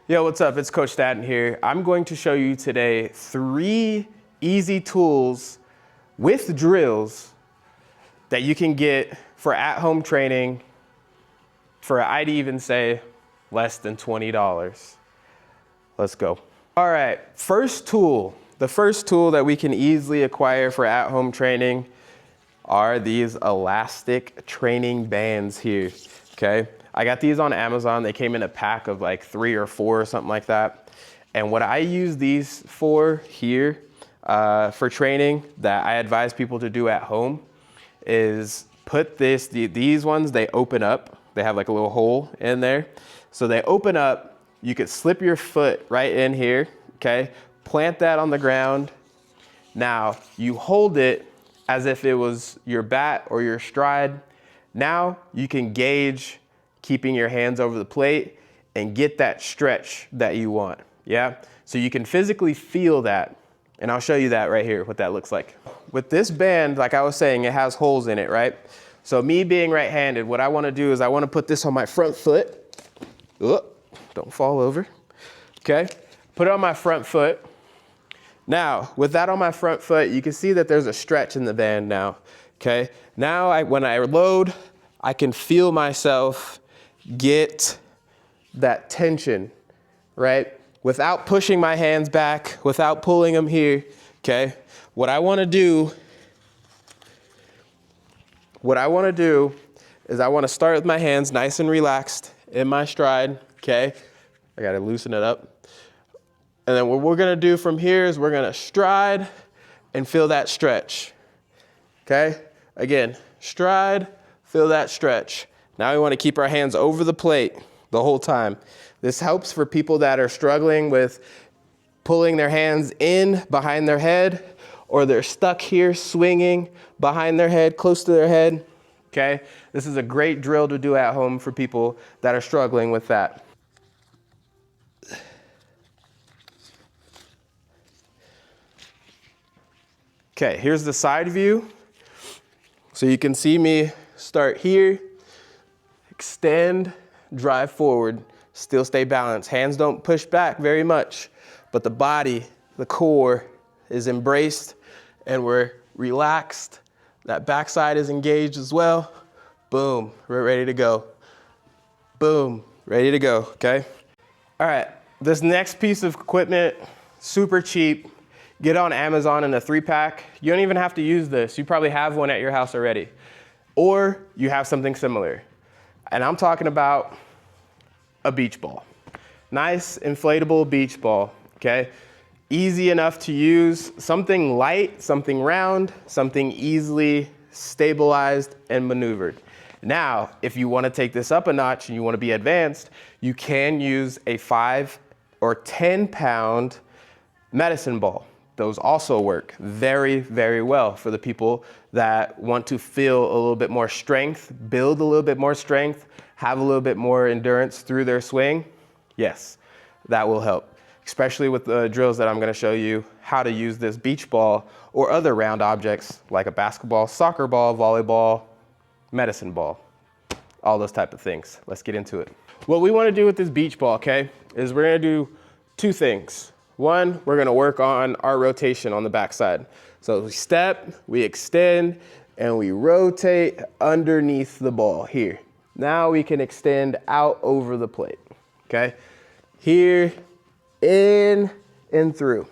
Yo, what's up? It's Coach Staten here. I'm going to show you today 3 easy tools with drills that you can get for at-home training for, I'd even say, less than $20. Let's go. All right, first tool. The first tool that we can easily acquire for at-home training are these elastic training bands here, okay? I got these on Amazon. They came in a pack of like 3 or 4 or something like that. And what I use these for here for training that I advise people to do at home is put these ones, they open up. They have like a little hole in there. So they open up, you could slip your foot right in here, okay? Plant that on the ground. Now you hold it as if it was your bat or your stride. Now you can gauge keeping your hands over the plate and get that stretch that you want, yeah? So you can physically feel that, and I'll show you that right here, what that looks like. With this band, like I was saying, it has holes in it, right? So me being right-handed, what I wanna do is I wanna put this on my front foot. Don't fall over, okay? Put it on my front foot. Now, with that on my front foot, you can see that there's a stretch in the band now, okay? Now, when I load, I can feel myself get that tension, right? Without pushing my hands back, without pulling them here, okay? What I wanna do is I wanna start with my hands nice and relaxed in my stride, okay? I gotta loosen it up. And then what we're gonna do from here is we're gonna stride and feel that stretch, okay? Again, stride, feel that stretch. Now we wanna keep our hands over the plate the whole time. This helps for people that are struggling with pulling their hands in behind their head, or they're stuck here swinging behind their head, close to their head, okay? This is a great drill to do at home for people that are struggling with that. Okay, here's the side view. So you can see me start here, extend, drive forward, still stay balanced. Hands don't push back very much, but the body, the core is embraced and we're relaxed. That backside is engaged as well. Boom, we're ready to go. Boom, ready to go, okay? All right, this next piece of equipment, super cheap. Get on Amazon in a 3-pack. You don't even have to use this. You probably have one at your house already. Or you have something similar. And I'm talking about a beach ball. Nice inflatable beach ball, okay? Easy enough to use, something light, something round, something easily stabilized and maneuvered. Now, if you wanna take this up a notch and you wanna be advanced, you can use a 5 or 10-pound medicine ball. Those also work very, very well for the people that want to feel a little bit more strength, build a little bit more strength, have a little bit more endurance through their swing. Yes, that will help, especially with the drills that I'm gonna show you how to use this beach ball or other round objects like a basketball, soccer ball, volleyball, medicine ball, all those type of things. Let's get into it. What we wanna do with this beach ball, okay, is we're gonna do 2 things. One, we're gonna work on our rotation on the backside. So we step, we extend, and we rotate underneath the ball here. Now we can extend out over the plate, okay? Here, in and through.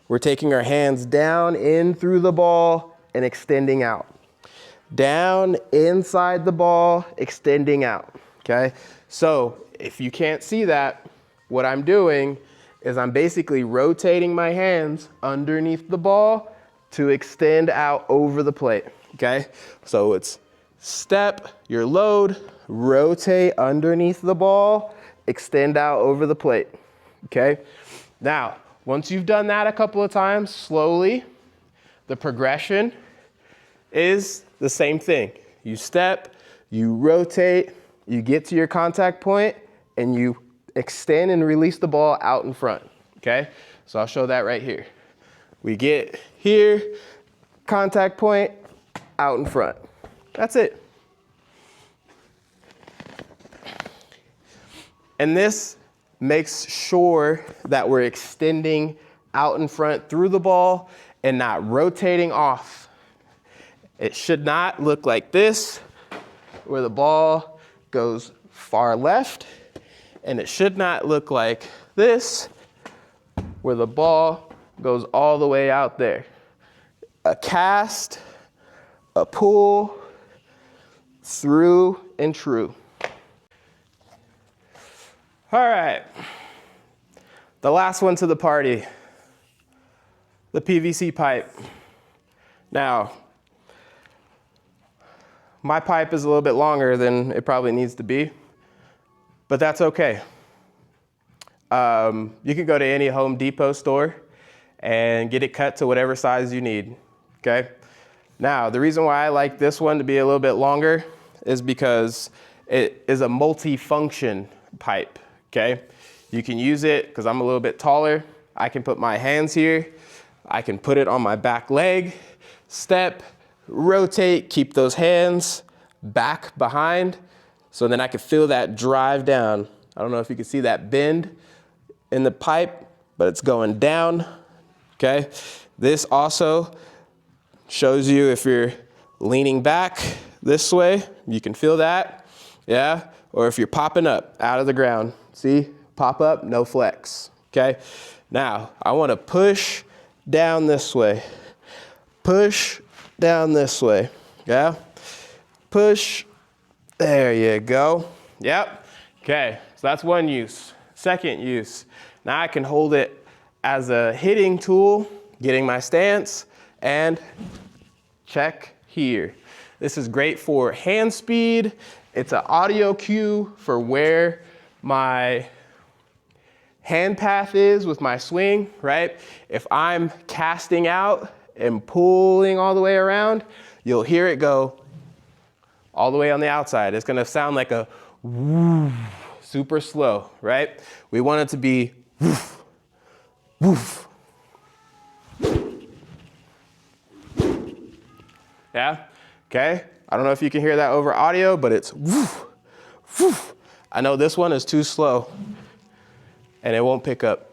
We're taking our hands down, in through the ball, and extending out. Down, inside the ball, extending out, okay? So if you can't see that, what I'm doing is I'm basically rotating my hands underneath the ball to extend out over the plate, okay? So it's step, your load, rotate underneath the ball, extend out over the plate, okay? Now, once you've done that a couple of times, slowly, the progression is the same thing. You step, you rotate, you get to your contact point, and you extend and release the ball out in front, okay? So I'll show that right here. We get here, contact point, out in front. That's it. And this makes sure that we're extending out in front through the ball and not rotating off. It should not look like this, where the ball goes far left, and it should not look like this, where the ball goes all the way out there. A cast, a pull, through and true. All right, the last one to the party, the PVC pipe. Now, my pipe is a little bit longer than it probably needs to be, but that's okay. You can go to any Home Depot store and get it cut to whatever size you need, okay? Now, the reason why I like this one to be a little bit longer is because it is a multi-function pipe, okay? You can use it, because I'm a little bit taller, I can put my hands here, I can put it on my back leg, step, rotate, keep those hands back behind, so then I can feel that drive down. I don't know if you can see that bend in the pipe, but it's going down, okay? This also shows you if you're leaning back this way, you can feel that, yeah? Or if you're popping up out of the ground, see? Pop up, no flex, okay? Now, I wanna push down this way. Push down this way, yeah? Push, there you go. Yep, okay, so that's one use. Second use, now I can hold it as a hitting tool, getting my stance, and check here. This is great for hand speed. It's an audio cue for where my hand path is with my swing, right? If I'm casting out and pulling all the way around, you'll hear it go all the way on the outside. It's gonna sound like a woof, super slow, right? We want it to be woof, woof. Yeah, okay? I don't know if you can hear that over audio, but it's woof, woof. I know this one is too slow and it won't pick up.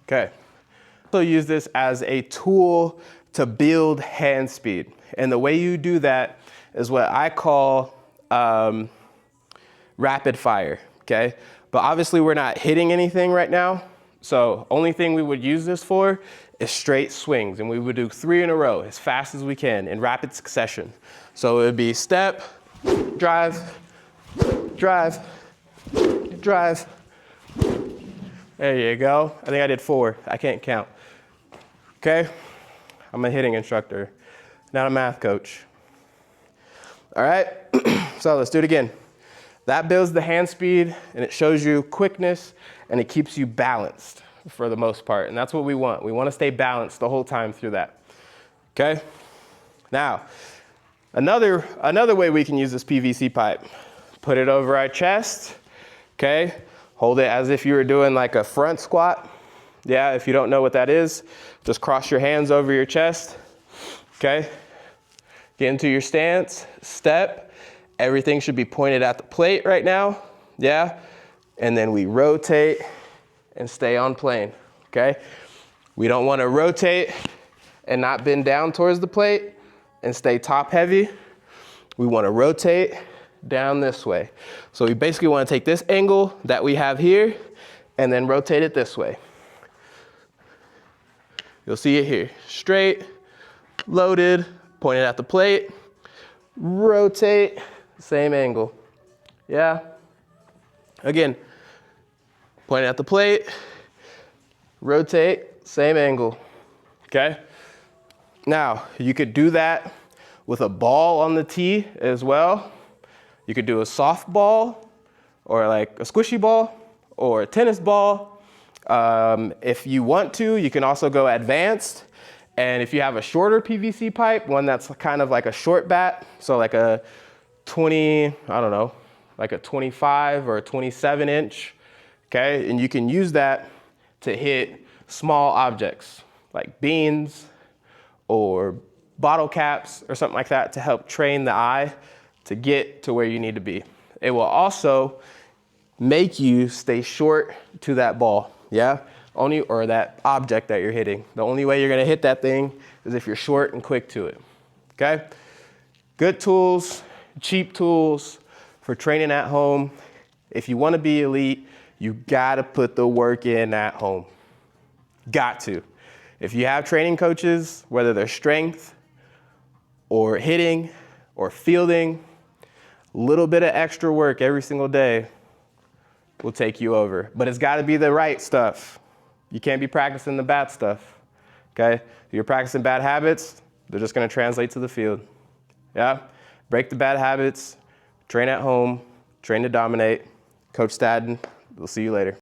Okay, so use this as a tool to build hand speed. And the way you do that is what I call rapid fire, okay? But obviously we're not hitting anything right now. So only thing we would use this for is straight swings. And we would do 3 in a row as fast as we can in rapid succession. So it would be step, drive, drive, drive. There you go. I think I did 4. I can't count. Okay? I'm a hitting instructor, not a math coach. All right? So let's do it again. That builds the hand speed and it shows you quickness and it keeps you balanced for the most part. And that's what we want. We want to stay balanced the whole time through that. Okay? Now, another way we can use this PVC pipe. Put it over our chest. Okay? Hold it as if you were doing like a front squat. Yeah, if you don't know what that is, just cross your hands over your chest. Okay? Get into your stance, step. Everything should be pointed at the plate right now. Yeah? And then we rotate and stay on plane. Okay? We don't want to rotate and not bend down towards the plate and stay top heavy. We want to rotate down this way. So we basically want to take this angle that we have here and then rotate it this way. You'll see it here. Straight, loaded, pointed at the plate, rotate, same angle. Yeah? Again, point at the plate, rotate, same angle. Okay? Now, you could do that with a ball on the tee as well. You could do a softball or like a squishy ball or a tennis ball. If you want to, you can also go advanced. And if you have a shorter PVC pipe, one that's kind of like a short bat, so like a 20, I don't know, like a 25 or a 27 inch, okay? And you can use that to hit small objects like beans or bottle caps or something like that to help train the eye to get to where you need to be. It will also make you stay short to that ball, yeah? Or that object that you're hitting. The only way you're gonna hit that thing is if you're short and quick to it, okay? Good tools, cheap tools for training at home. If you wanna be elite, you gotta put the work in at home. Got to. If you have training coaches, whether they're strength or hitting or fielding, a little bit of extra work every single day will take you over. But it's gotta be the right stuff. You can't be practicing the bad stuff, okay? If you're practicing bad habits, they're just gonna translate to the field, yeah? Break the bad habits, train at home, train to dominate. Coach Stadden, we'll see you later.